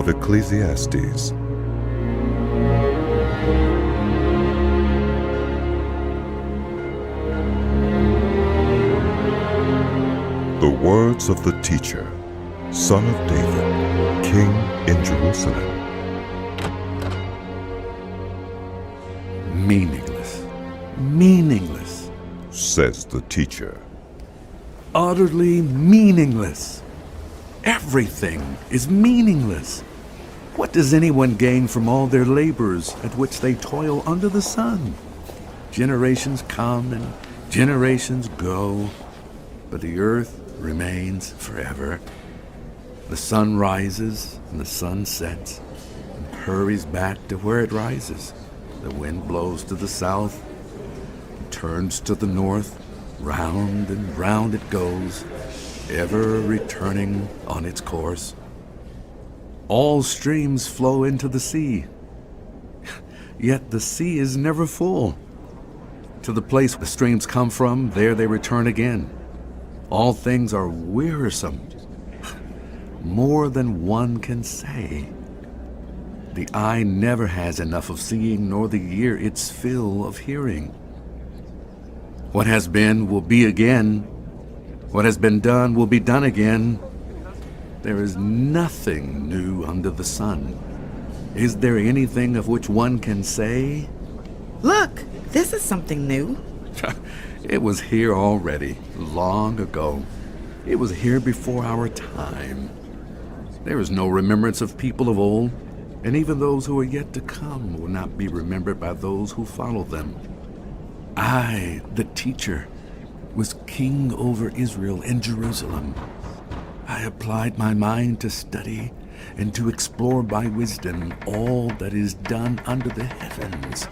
of Ecclesiastes. The words of the teacher, son of David, king in Jerusalem. Meaningless, meaningless, Says the teacher. utterly meaningless. Everything is meaningless. What does anyone gain from all their labors at which they toil under the sun? Generations come and generations go, but the earth remains forever. The sun rises and the sun sets and hurries back to where it rises. The wind blows to the south and turns to the north. Round and round it goes, ever returning on its course. All streams flow into the sea, yet the sea is never full. To the place the streams come from, there they return again. All things are wearisome, more than one can say. The eye never has enough of seeing, nor the ear its fill of hearing. What has been will be again. What has been done will be done again. There is nothing new under the sun. Is there anything of which one can say, Look, this is something new. it was here already, long ago. It was here before our time. There is no remembrance of people of old, and even those who are yet to come will not be remembered by those who follow them. I, the teacher, was king over Israel in Jerusalem. I applied my mind to study and to explore by wisdom all that is done under the heavens.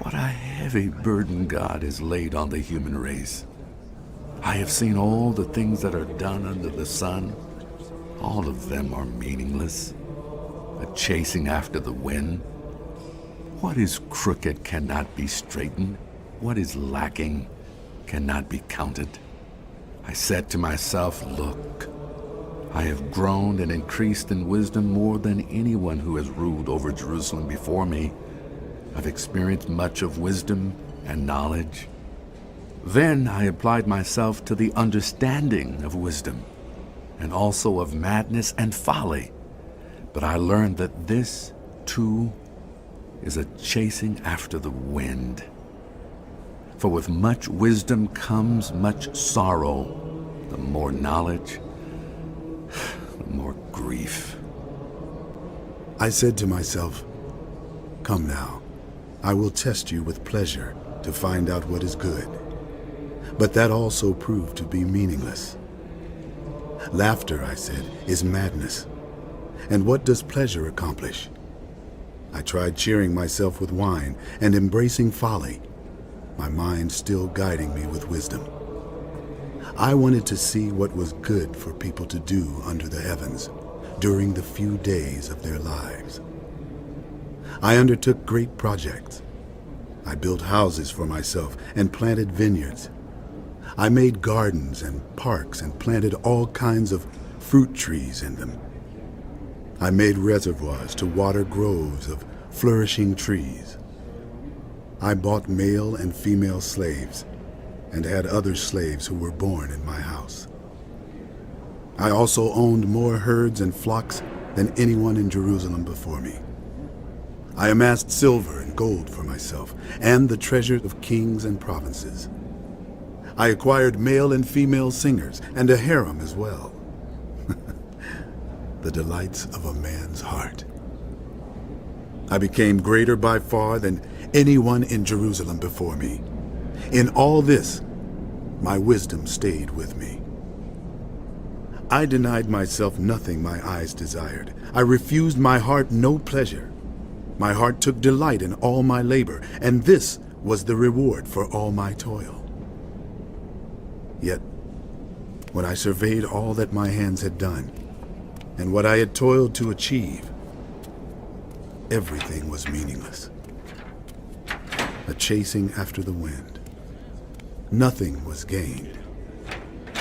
What a heavy burden God has laid on the human race. I have seen all the things that are done under the sun. All of them are meaningless, a chasing after the wind. What is crooked cannot be straightened. What is lacking cannot be counted. I said to myself, look, I have grown and increased in wisdom more than anyone who has ruled over Jerusalem before me. I've experienced much of wisdom and knowledge. Then I applied myself to the understanding of wisdom, and also of madness and folly. But I learned that this, too, is a chasing after the wind. For with much wisdom comes much sorrow. The more knowledge, the more grief. I said to myself, come now, I will test you with pleasure to find out what is good. But that also proved to be meaningless. Laughter, I said, is madness. And what does pleasure accomplish? I tried cheering myself with wine and embracing folly, my mind still guiding me with wisdom. I wanted to see what was good for people to do under the heavens during the few days of their lives. I undertook great projects. I built houses for myself and planted vineyards. I made gardens and parks and planted all kinds of fruit trees in them. I made reservoirs to water groves of flourishing trees. I bought male and female slaves and had other slaves who were born in my house. I also owned more herds and flocks than anyone in Jerusalem before me. I amassed silver and gold for myself and the treasure of kings and provinces. I acquired male and female singers and a harem as well. The delights of a man's heart. I became greater by far than anyone in Jerusalem before me. In all this, my wisdom stayed with me. I denied myself nothing my eyes desired. I refused my heart no pleasure. My heart took delight in all my labor, and this was the reward for all my toil. Yet, when I surveyed all that my hands had done, and what I had toiled to achieve, everything was meaningless. A chasing after the wind. Nothing was gained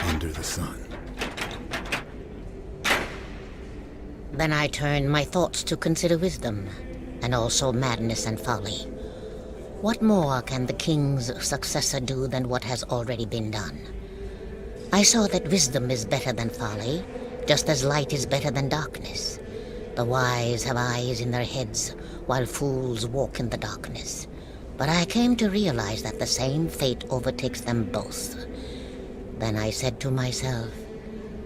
under the sun. Then I turned my thoughts to consider wisdom, and also madness and folly. What more can the king's successor do than what has already been done? I saw that wisdom is better than folly, just as light is better than darkness. The wise have eyes in their heads, while fools walk in the darkness. But I came to realize that the same fate overtakes them both. Then I said to myself,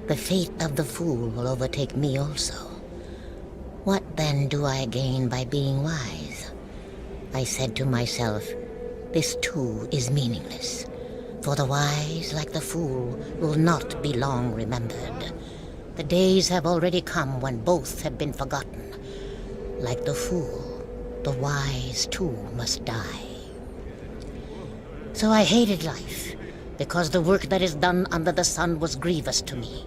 the fate of the fool will overtake me also. What then do I gain by being wise? I said to myself, this too is meaningless, for the wise, like the fool, will not be long remembered. The days have already come when both have been forgotten. Like the fool, the wise too must die. So I hated life, because the work that is done under the sun was grievous to me.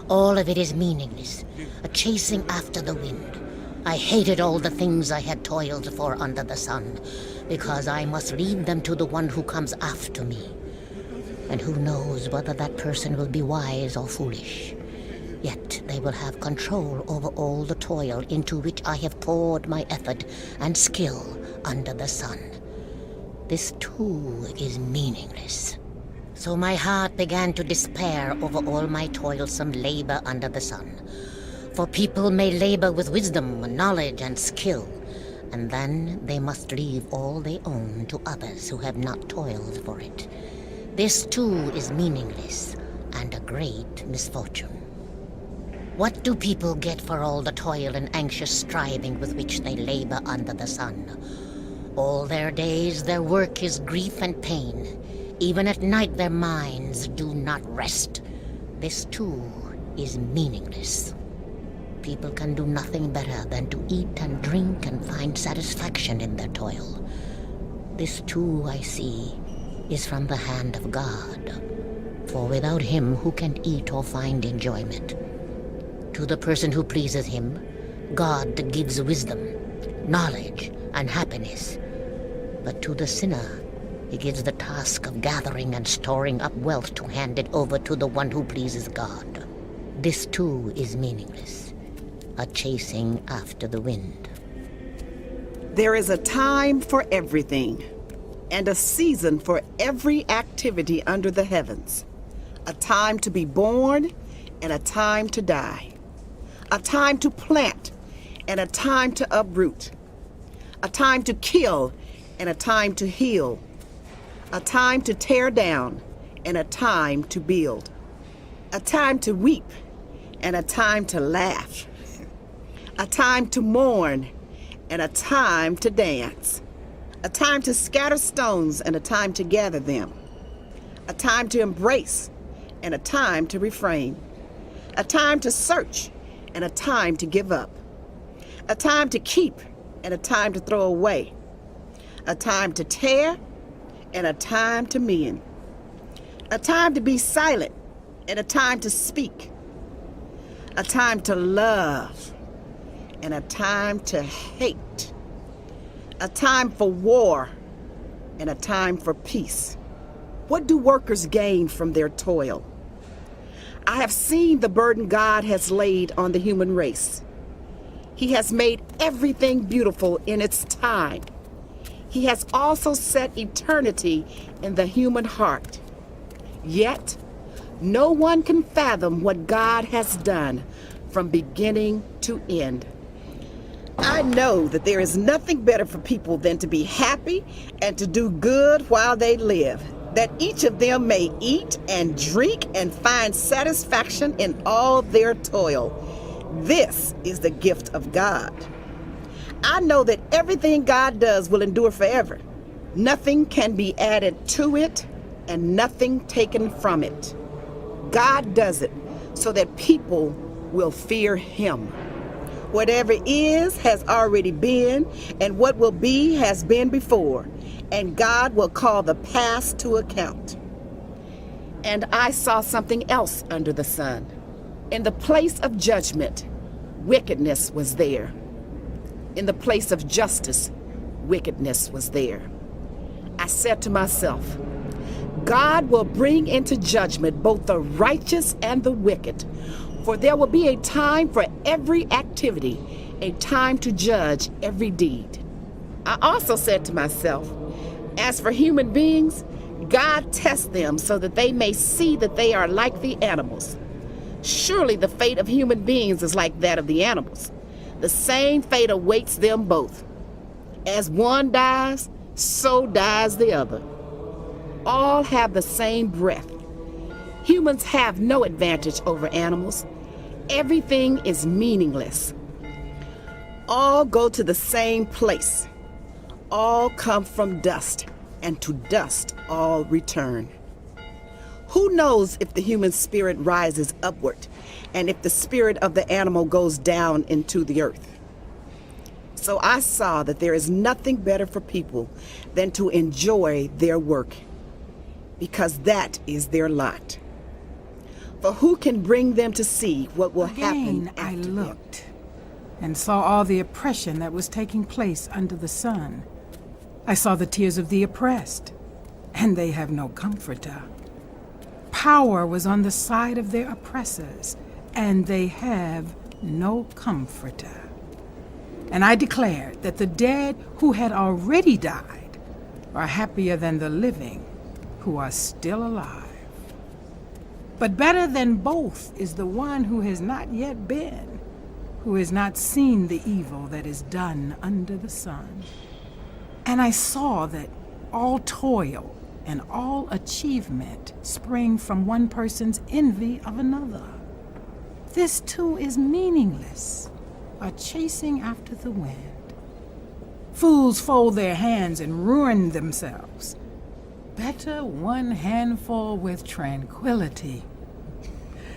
All of it is meaningless, a chasing after the wind. I hated all the things I had toiled for under the sun, because I must leave them to the one who comes after me. And who knows whether that person will be wise or foolish. Yet they will have control over all the toil into which I have poured my effort and skill under the sun. This too is meaningless. So my heart began to despair over all my toilsome labor under the sun. For people may labor with wisdom, knowledge, and skill, and then they must leave all they own to others who have not toiled for it. This too is meaningless, and a great misfortune. What do people get for all the toil and anxious striving with which they labor under the sun? All their days their work is grief and pain. Even at night their minds do not rest. This too is meaningless. People can do nothing better than to eat and drink and find satisfaction in their toil. This too, I see, is from the hand of God. For without him, who can eat or find enjoyment? To the person who pleases him, God gives wisdom, knowledge, and happiness. But to the sinner, he gives the task of gathering and storing up wealth to hand it over to the one who pleases God. This too is meaningless, a chasing after the wind. There is a time for everything, and a season for every activity under the heavens. A time to be born, and a time to die. A time to plant, and a time to uproot. A time to kill, and a time to heal. A time to tear down, and a time to build. A time to weep, and a time to laugh. A time to mourn, and a time to dance. A time to scatter stones, and a time to gather them. A time to embrace, and a time to refrain. A time to search, and a time to give up. A time to keep, and a time to throw away. A time to tear, and a time to mend. A time to be silent, and a time to speak. A time to love, and a time to hate. A time for war, and a time for peace. What do workers gain from their toil? I have seen the burden God has laid on the human race. He has made everything beautiful in its time. He has also set eternity in the human heart. Yet, no one can fathom what God has done from beginning to end. I know that there is nothing better for people than to be happy and to do good while they live, that each of them may eat and drink and find satisfaction in all their toil. This is the gift of God. I know that everything God does will endure forever. Nothing can be added to it and nothing taken from it. God does it so that people will fear him. Whatever is has already been, and what will be has been before, and God will call the past to account. And I saw something else under the sun. In the place of judgment, wickedness was there. In the place of justice, wickedness was there. I said to myself, God will bring into judgment both the righteous and the wicked. For there will be a time for every activity, a time to judge every deed. I also said to myself, as for human beings, God tests them so that they may see that they are like the animals. Surely the fate of human beings is like that of the animals. The same fate awaits them both. As one dies, so dies the other. All have the same breath. Humans have no advantage over animals. Everything is meaningless. All go to the same place. All come from dust, and to dust all return. Who knows if the human spirit rises upward, and if the spirit of the animal goes down into the earth? So I saw that there is nothing better for people than to enjoy their work, because that is their lot. For who can bring them to see what will happen after I them? looked and saw all the oppression that was taking place under the sun. I saw the tears of the oppressed, and they have no comforter. Power was on the side of their oppressors, and they have no comforter. And I declared that the dead who had already died are happier than the living who are still alive. But better than both is the one who has not yet been, who has not seen the evil that is done under the sun. And I saw that all toil and all achievement spring from one person's envy of another. This too is meaningless, a chasing after the wind. Fools fold their hands and ruin themselves. Better one handful with tranquility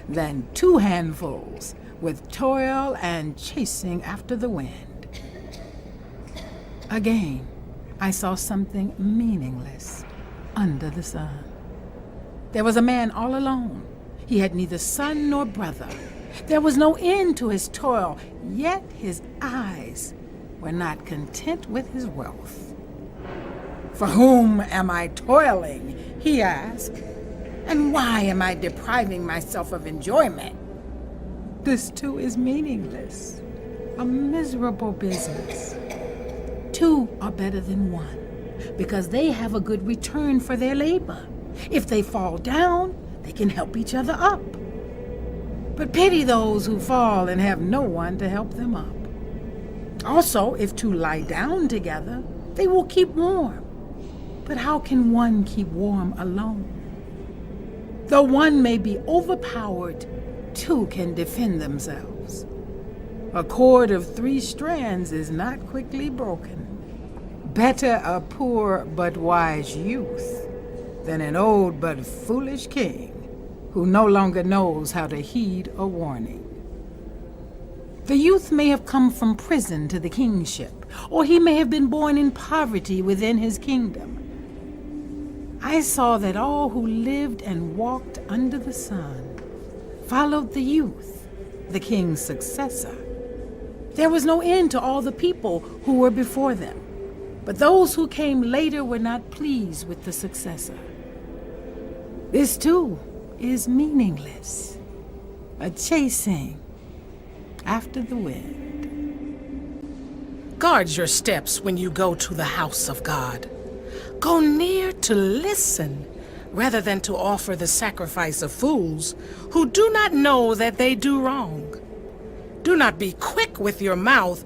than two handfuls with toil and chasing after the wind. Again, I saw something meaningless under the sun. There was a man all alone. He had neither son nor brother. There was no end to his toil, yet his eyes were not content with his wealth. For whom am I toiling? He asked. And why am I depriving myself of enjoyment? This too is meaningless, a miserable business. Two are better than one, because they have a good return for their labor. If they fall down, they can help each other up. But pity those who fall and have no one to help them up. Also, if two lie down together, they will keep warm. But how can one keep warm alone? Though one may be overpowered, two can defend themselves. A cord of 3 strands is not quickly broken. Better a poor but wise youth than an old but foolish king who no longer knows how to heed a warning. The youth may have come from prison to the kingship, or he may have been born in poverty within his kingdom. I saw that all who lived and walked under the sun followed the youth, the king's successor. There was no end to all the people who were before them, but those who came later were not pleased with the successor. This too is meaningless, a chasing after the wind. Guard your steps when you go to the house of God. Go near to listen, rather than to offer the sacrifice of fools who do not know that they do wrong. Do not be quick with your mouth.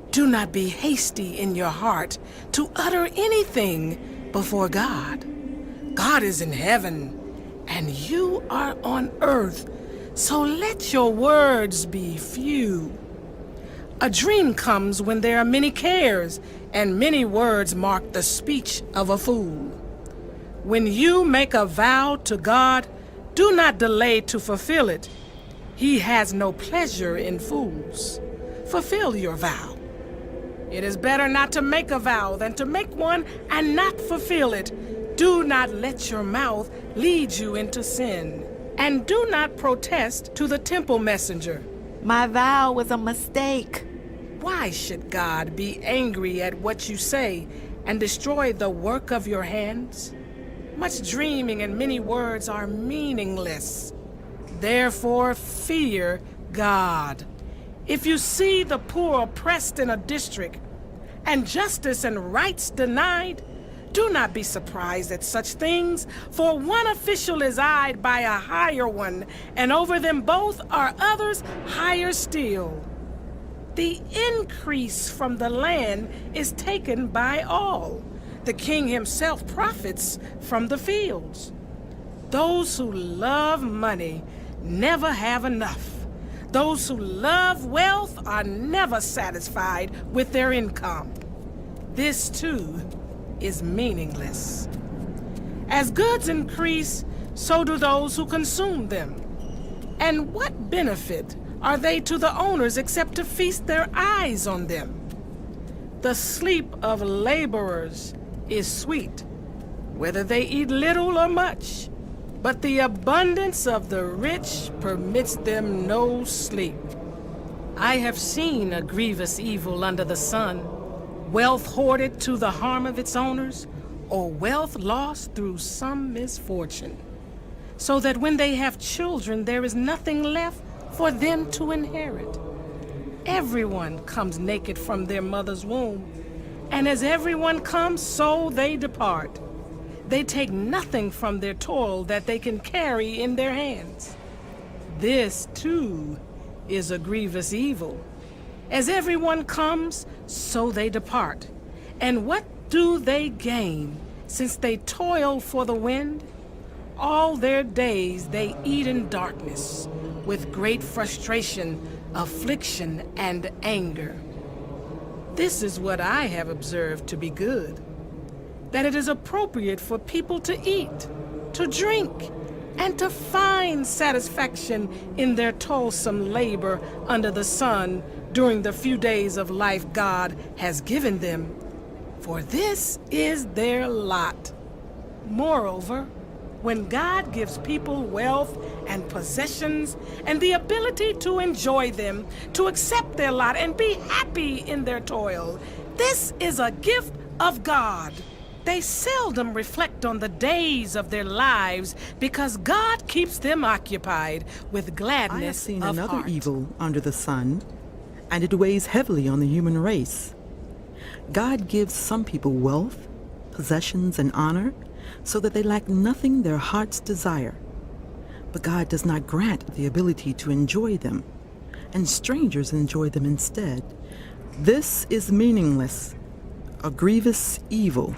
Do not be hasty in your heart to utter anything before God. God is in heaven, and you are on earth, so let your words be few. A dream comes when there are many cares, and many words mark the speech of a fool. When you make a vow to God, do not delay to fulfill it. He has no pleasure in fools. Fulfill your vow. It is better not to make a vow than to make one and not fulfill it. Do not let your mouth lead you into sin. And do not protest to the temple messenger. My vow was a mistake. Why should God be angry at what you say and destroy the work of your hands? Much dreaming and many words are meaningless. Therefore, fear God. If you see the poor oppressed in a district, and justice and rights denied, do not be surprised at such things, for one official is eyed by a higher one, and over them both are others higher still. The increase from the land is taken by all. The king himself profits from the fields. Those who love money never have enough. Those who love wealth are never satisfied with their income. This, too, is meaningless. As goods increase, so do those who consume them. And what benefit are they to the owners except to feast their eyes on them? The sleep of laborers is sweet, whether they eat little or much, but the abundance of the rich permits them no sleep. I have seen a grievous evil under the sun, wealth hoarded to the harm of its owners, or wealth lost through some misfortune, so that when they have children, there is nothing left for them to inherit. Everyone comes naked from their mother's womb, and as everyone comes, so they depart. They take nothing from their toil that they can carry in their hands. This, too, is a grievous evil. As everyone comes, so they depart. And what do they gain, since they toil for the wind? All their days they eat in darkness, with great frustration, affliction, and anger. This is what I have observed to be good, that it is appropriate for people to eat, to drink, and to find satisfaction in their toilsome labor under the sun during the few days of life God has given them, for this is their lot. Moreover, when God gives people wealth and possessions and the ability to enjoy them, to accept their lot and be happy in their toil, this is a gift of God. They seldom reflect on the days of their lives because God keeps them occupied with gladness I have seen of another heart. evil under the sun, and it weighs heavily on the human race. God gives some people wealth, possessions, and honor, so that they lack nothing their hearts desire. But God does not grant the ability to enjoy them, and strangers enjoy them instead. This is meaningless, a grievous evil.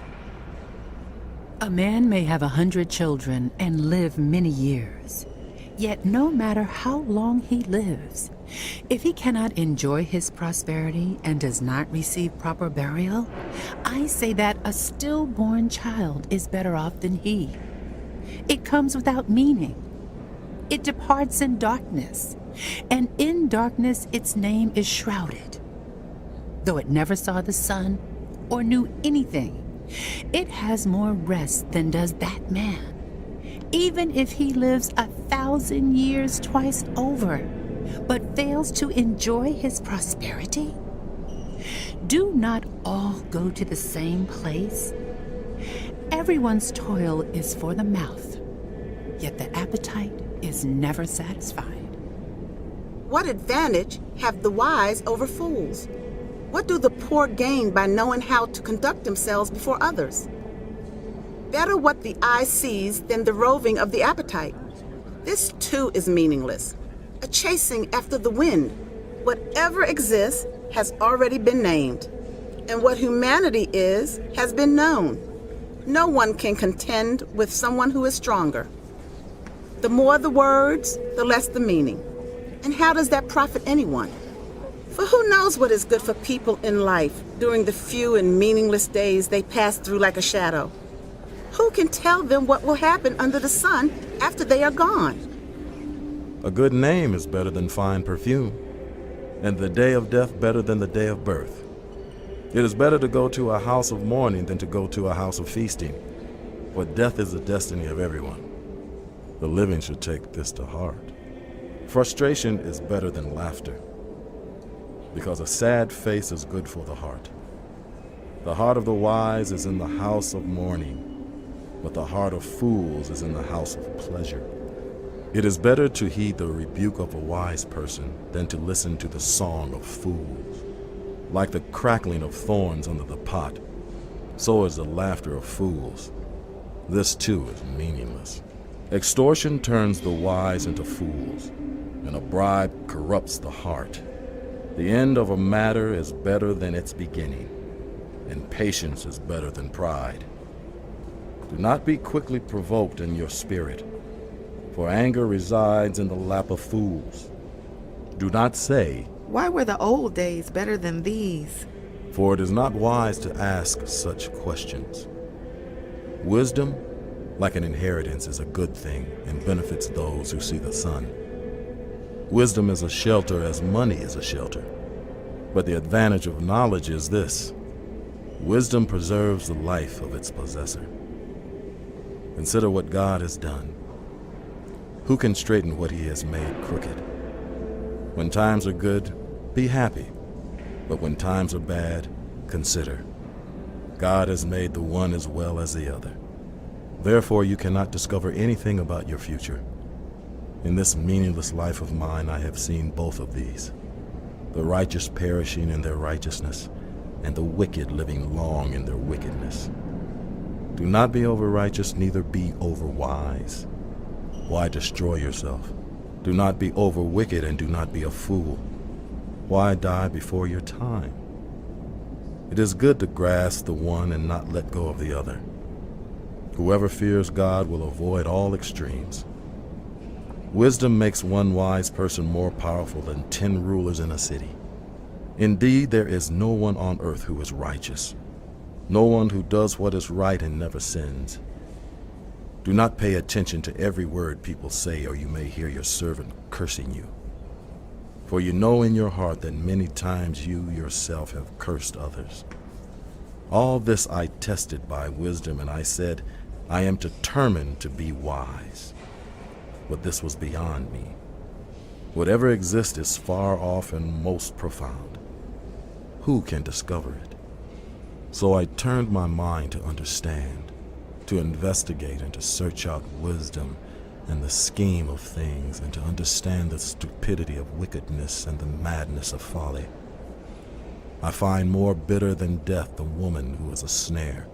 A man may have 100 children and live many years. Yet no matter how long he lives, if he cannot enjoy his prosperity and does not receive proper burial, I say that a stillborn child is better off than he. It comes without meaning. It departs in darkness, and in darkness its name is shrouded. Though it never saw the sun or knew anything, it has more rest than does that man, even if he lives 1,000 years twice over, but fails to enjoy his prosperity. Do not all go to the same place? Everyone's toil is for the mouth, yet the appetite is never satisfied. What advantage have the wise over fools? What do the poor gain by knowing how to conduct themselves before others? Better what the eye sees than the roving of the appetite. This too is meaningless, a chasing after the wind. Whatever exists has already been named, and what humanity is has been known. No one can contend with someone who is stronger. The more the words, the less the meaning. And how does that profit anyone? For who knows what is good for people in life during the few and meaningless days they pass through like a shadow? Who can tell them what will happen under the sun after they are gone? A good name is better than fine perfume, and the day of death better than the day of birth. It is better to go to a house of mourning than to go to a house of feasting, for death is the destiny of everyone. The living should take this to heart. Frustration is better than laughter, because a sad face is good for the heart. The heart of the wise is in the house of mourning, but the heart of fools is in the house of pleasure. It is better to heed the rebuke of a wise person than to listen to the song of fools. Like the crackling of thorns under the pot, so is the laughter of fools. This too is meaningless. Extortion turns the wise into fools, and a bribe corrupts the heart. The end of a matter is better than its beginning, and patience is better than pride. Do not be quickly provoked in your spirit, for anger resides in the lap of fools. Do not say, Why were the old days better than these? for it is not wise to ask such questions. Wisdom, like an inheritance, is a good thing and benefits those who see the sun. Wisdom is a shelter as money is a shelter. But the advantage of knowledge is this: wisdom preserves the life of its possessor. Consider what God has done. Who can straighten what he has made crooked? When times are good, be happy. But when times are bad, consider. God has made the one as well as the other. Therefore, you cannot discover anything about your future. In this meaningless life of mine, I have seen both of these: the righteous perishing in their righteousness, and the wicked living long in their wickedness. Do not be over-righteous, neither be over-wise. Why destroy yourself? Do not be over-wicked, and do not be a fool. Why die before your time? It is good to grasp the one and not let go of the other. Whoever fears God will avoid all extremes. Wisdom makes one wise person more powerful than 10 rulers in a city. Indeed, there is no one on earth who is righteous, no one who does what is right and never sins. Do not pay attention to every word people say, or you may hear your servant cursing you. For you know in your heart that many times you yourself have cursed others. All this I tested by wisdom, and I said, I am determined to be wise. But this was beyond me. Whatever exists is far off and most profound. Who can discover it? So I turned my mind to understand, to investigate and to search out wisdom and the scheme of things, and to understand the stupidity of wickedness and the madness of folly. I find more bitter than death the woman who is a snare,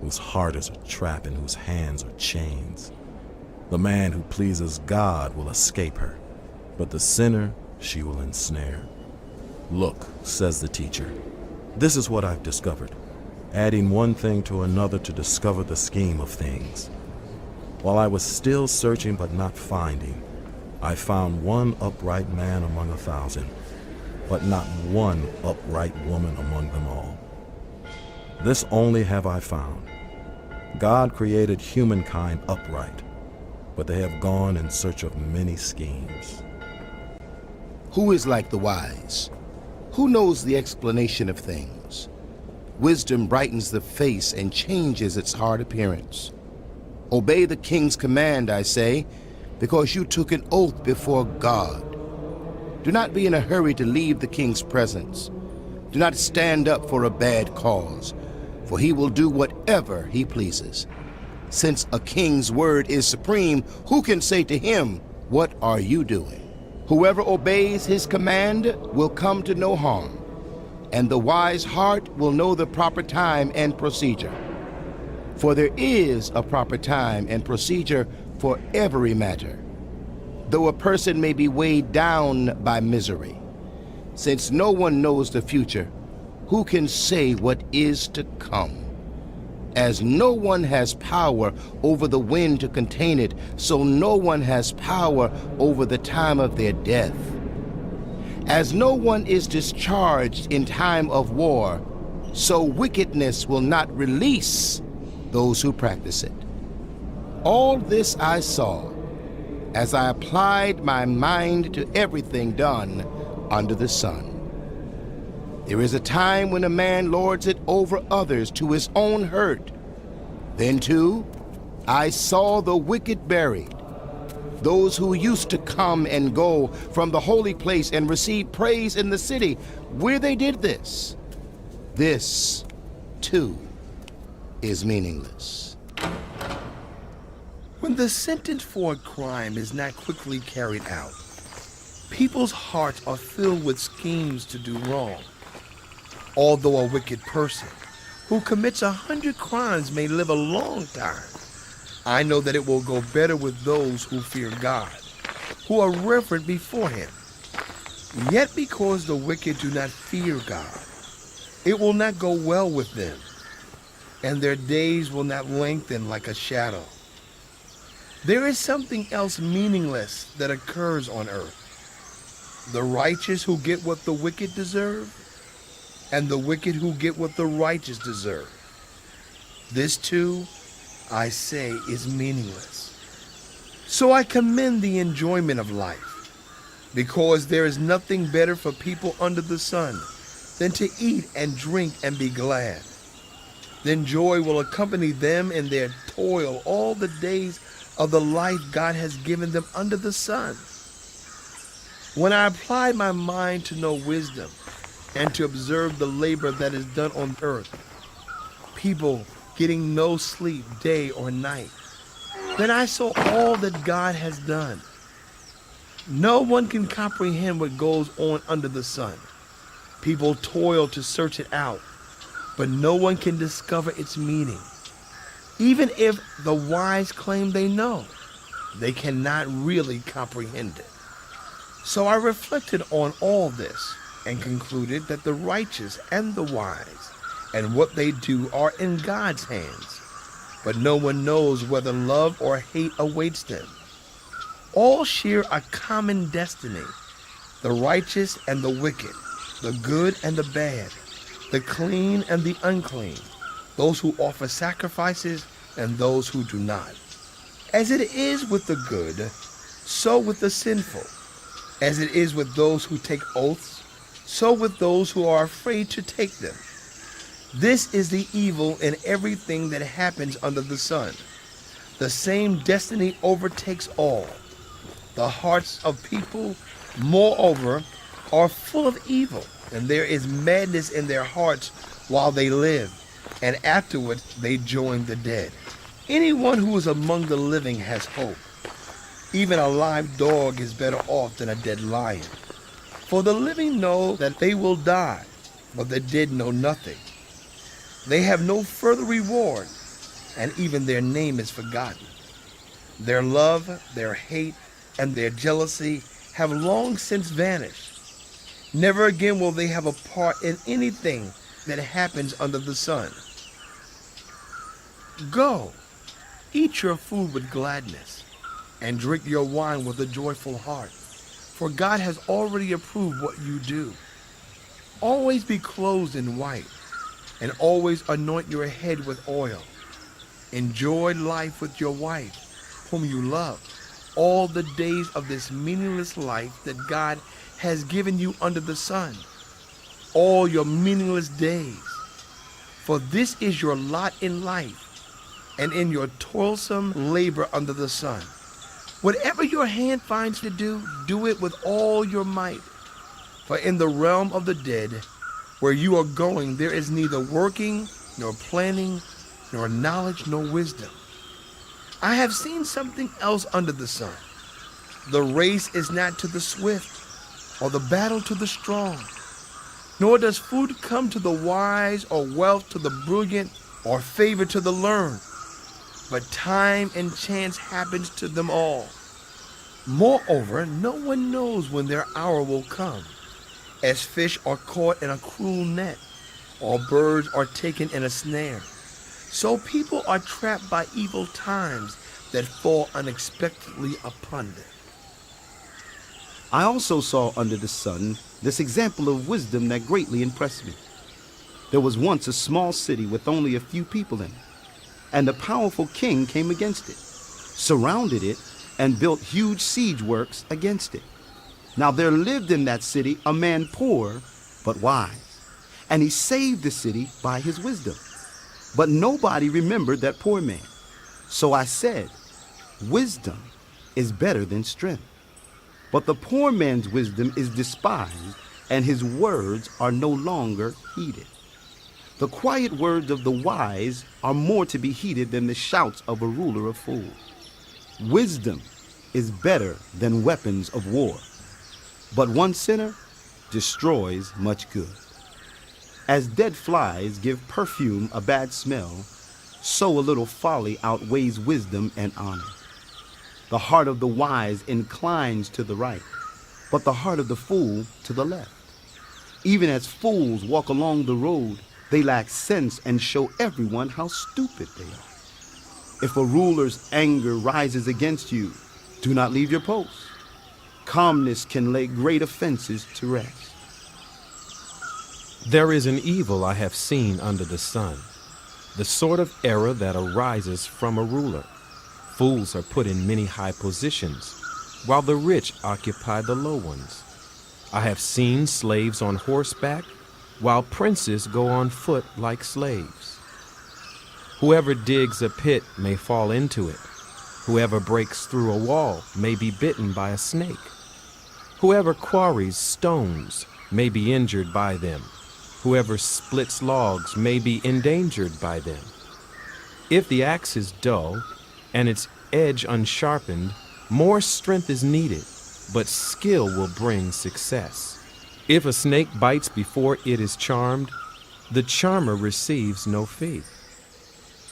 whose heart is a trap, and whose hands are chains. The man who pleases God will escape her, but the sinner she will ensnare. Look, says the teacher, this is what I've discovered, adding one thing to another to discover the scheme of things. While I was still searching but not finding, I found one upright man among 1,000, but not one upright woman among them all. This only have I found: God created humankind upright, but they have gone in search of many schemes. Who is like the wise? Who knows the explanation of things? Wisdom brightens the face and changes its hard appearance. Obey the king's command, I say, because you took an oath before God. Do not be in a hurry to leave the king's presence. Do not stand up for a bad cause, for he will do whatever he pleases. Since a king's word is supreme, who can say to him, "What are you doing?" Whoever obeys his command will come to no harm, and the wise heart will know the proper time and procedure. For there is a proper time and procedure for every matter, though a person may be weighed down by misery. Since no one knows the future, who can say what is to come? As no one has power over the wind to contain it, so no one has power over the time of their death. As no one is discharged in time of war, so wickedness will not release those who practice it. All this I saw as I applied my mind to everything done under the sun. There is a time when a man lords it over others to his own hurt. Then, too, I saw the wicked buried, those who used to come and go from the holy place and receive praise in the city where they did this. This, too, is meaningless. When the sentence for a crime is not quickly carried out, people's hearts are filled with schemes to do wrong. Although a wicked person who commits 100 crimes may live a long time, I know that it will go better with those who fear God, who are reverent before him. Yet because the wicked do not fear God, it will not go well with them, and their days will not lengthen like a shadow. There is something else meaningless that occurs on earth. The righteous who get what the wicked deserve, and the wicked who get what the righteous deserve. This too, I say, is meaningless. So I commend the enjoyment of life, because there is nothing better for people under the sun than to eat and drink and be glad. Then joy will accompany them in their toil all the days of the life God has given them under the sun. When I applied my mind to know wisdom and to observe the labor that is done on earth, people getting no sleep day or night, then I saw all that God has done. No one can comprehend what goes on under the sun. People toil to search it out, but no one can discover its meaning. Even if the wise claim they know, they cannot really comprehend it. So I reflected on all this and concluded that the righteous and the wise and what they do are in God's hands, but no one knows whether love or hate awaits them. All share a common destiny, the righteous and the wicked, the good and the bad, the clean and the unclean, those who offer sacrifices and those who do not. As it is with the good, so with the sinful. As it is with those who take oaths, so with those who are afraid to take them. This is the evil in everything that happens under the sun. The same destiny overtakes all. The hearts of people, moreover, are full of evil, and there is madness in their hearts while they live, and afterwards they join the dead. Anyone who is among the living has hope. Even a live dog is better off than a dead lion. For the living know that they will die, but the dead know nothing. They have no further reward, and even their name is forgotten. Their love, their hate, and their jealousy have long since vanished. Never again will they have a part in anything that happens under the sun. Go, eat your food with gladness, and drink your wine with a joyful heart, for God has already approved what you do. Always be clothed in white, and always anoint your head with oil. Enjoy life with your wife, whom you love, all the days of this meaningless life that God has given you under the sun, all your meaningless days. For this is your lot in life, and in your toilsome labor under the sun. Whatever your hand finds to do, do it with all your might. For in the realm of the dead, where you are going, there is neither working, nor planning, nor knowledge, nor wisdom. I have seen something else under the sun. The race is not to the swift, or the battle to the strong, nor does food come to the wise, or wealth to the brilliant, or favor to the learned. But time and chance happens to them all. Moreover, no one knows when their hour will come. As fish are caught in a cruel net, or birds are taken in a snare, so people are trapped by evil times that fall unexpectedly upon them. I also saw under the sun this example of wisdom that greatly impressed me. There was once a small city with only a few people in it, and a powerful king came against it, surrounded it, and built huge siege works against it. Now there lived in that city a man poor but wise, and he saved the city by his wisdom. But nobody remembered that poor man. So I said, wisdom is better than strength. But the poor man's wisdom is despised, and his words are no longer heeded. The quiet words of the wise are more to be heeded than the shouts of a ruler of fools. Wisdom is better than weapons of war, but one sinner destroys much good. As dead flies give perfume a bad smell, so a little folly outweighs wisdom and honor. The heart of the wise inclines to the right, but the heart of the fool to the left. Even as fools walk along the road, they lack sense and show everyone how stupid they are. If a ruler's anger rises against you, do not leave your post. Calmness can lay great offenses to rest. There is an evil I have seen under the sun, the sort of error that arises from a ruler. Fools are put in many high positions, while the rich occupy the low ones. I have seen slaves on horseback, while princes go on foot like slaves. Whoever digs a pit may fall into it. Whoever breaks through a wall may be bitten by a snake. Whoever quarries stones may be injured by them. Whoever splits logs may be endangered by them. If the axe is dull and its edge unsharpened, more strength is needed, but skill will bring success. If a snake bites before it is charmed, the charmer receives no fee.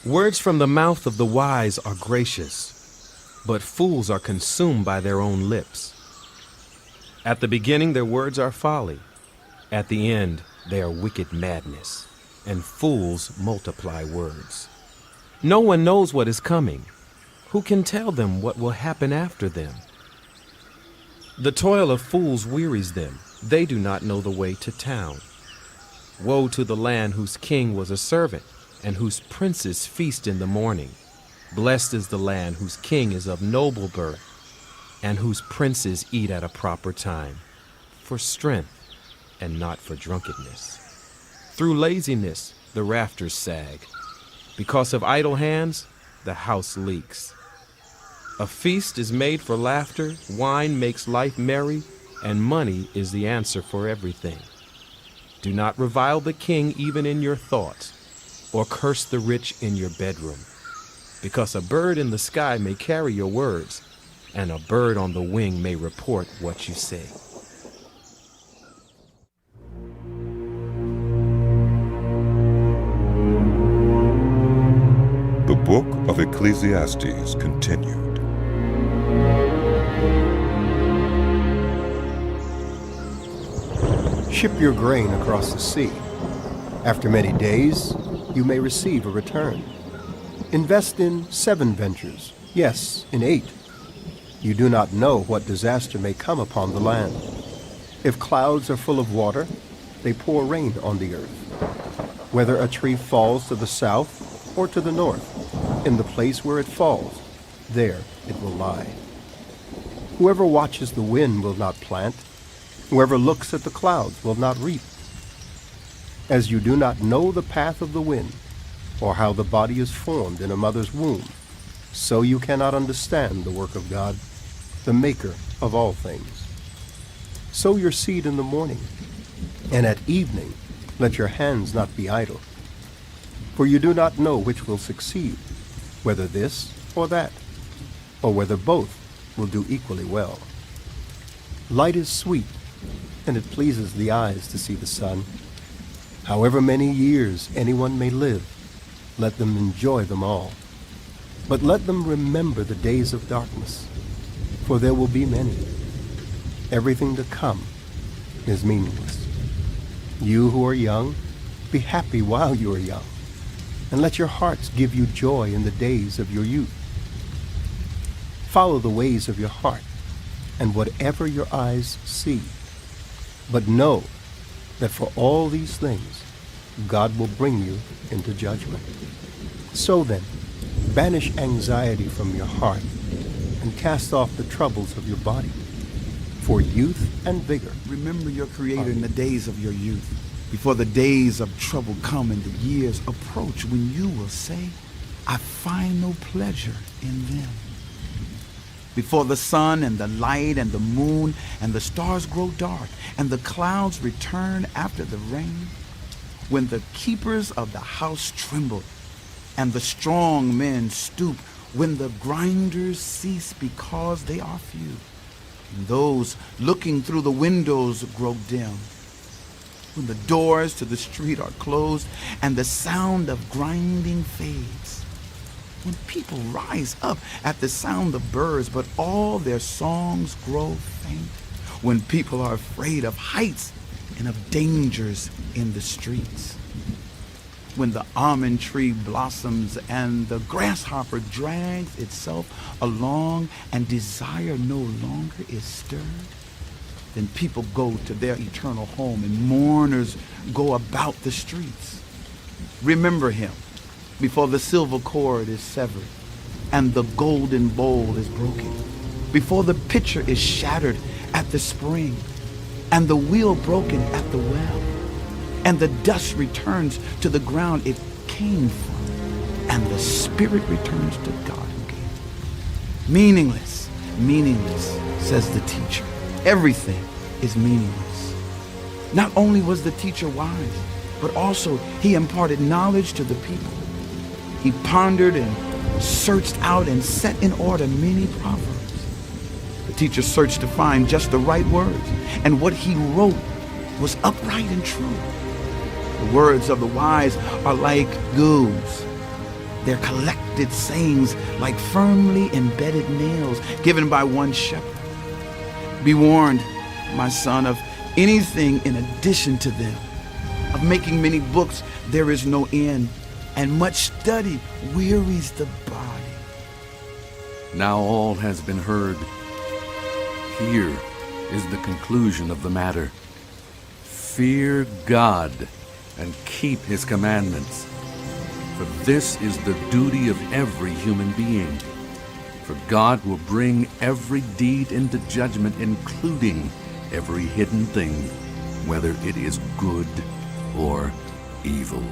Words from the mouth of the wise are gracious, but fools are consumed by their own lips. At the beginning their words are folly. At the end they are wicked madness, and fools multiply words. No one knows what is coming. Who can tell them what will happen after them? The toil of fools wearies them. They do not know the way to town. Woe to the land whose king was a servant, and whose princes feast in the morning. Blessed is the land whose king is of noble birth, and whose princes eat at a proper time, for strength and not for drunkenness. Through laziness the rafters sag. Because of idle hands the house leaks. A feast is made for laughter, wine makes life merry, and money is the answer for everything. Do not revile the king even in your thoughts, or curse the rich in your bedroom, because a bird in the sky may carry your words, and a bird on the wing may report what you say. The book of Ecclesiastes continued. Ship your grain across the sea. After many days, you may receive a return. Invest in 7 ventures, yes, in 8. You do not know what disaster may come upon the land. If clouds are full of water, they pour rain on the earth. Whether a tree falls to the south or to the north, in the place where it falls, there it will lie. Whoever watches the wind will not plant. Whoever looks at the clouds will not reap. As you do not know the path of the wind, or how the body is formed in a mother's womb, so you cannot understand the work of God, the maker of all things. Sow your seed in the morning, and at evening let your hands not be idle. For you do not know which will succeed, whether this or that, or whether both will do equally well. Light is sweet, and it pleases the eyes to see the sun. However many years anyone may live, let them enjoy them all. But let them remember the days of darkness, for there will be many. Everything to come is meaningless. You who are young, be happy while you are young, and let your hearts give you joy in the days of your youth. Follow the ways of your heart, and whatever your eyes see. But know that for all these things, God will bring you into judgment. So then, banish anxiety from your heart, and cast off the troubles of your body. For youth and vigor. Remember your Creator in the days of your youth, before the days of trouble come and the years approach, when you will say, I find no pleasure in them. Before the sun and the light and the moon and the stars grow dark and the clouds return after the rain, when the keepers of the house tremble and the strong men stoop, when the grinders cease because they are few, and those looking through the windows grow dim, when the doors to the street are closed and the sound of grinding fades, when people rise up at the sound of birds, but all their songs grow faint, when people are afraid of heights and of dangers in the streets, when the almond tree blossoms and the grasshopper drags itself along and desire no longer is stirred, then people go to their eternal home and mourners go about the streets. Remember him before the silver cord is severed and the golden bowl is broken, before the pitcher is shattered at the spring and the wheel broken at the well, and the dust returns to the ground it came from, and the spirit returns to God who gave it. Meaningless, meaningless, says the teacher. Everything is meaningless. Not only was the teacher wise, but also he imparted knowledge to the people. He pondered and searched out and set in order many proverbs. The teacher searched to find just the right words, and what he wrote was upright and true. The words of the wise are like goads, their collected sayings like firmly embedded nails given by one shepherd. Be warned, my son, of anything in addition to them. Of making many books there is no end, and much study wearies the body. Now all has been heard. Here is the conclusion of the matter. Fear God and keep his commandments, for this is the duty of every human being. For God will bring every deed into judgment, including every hidden thing, whether it is good or evil.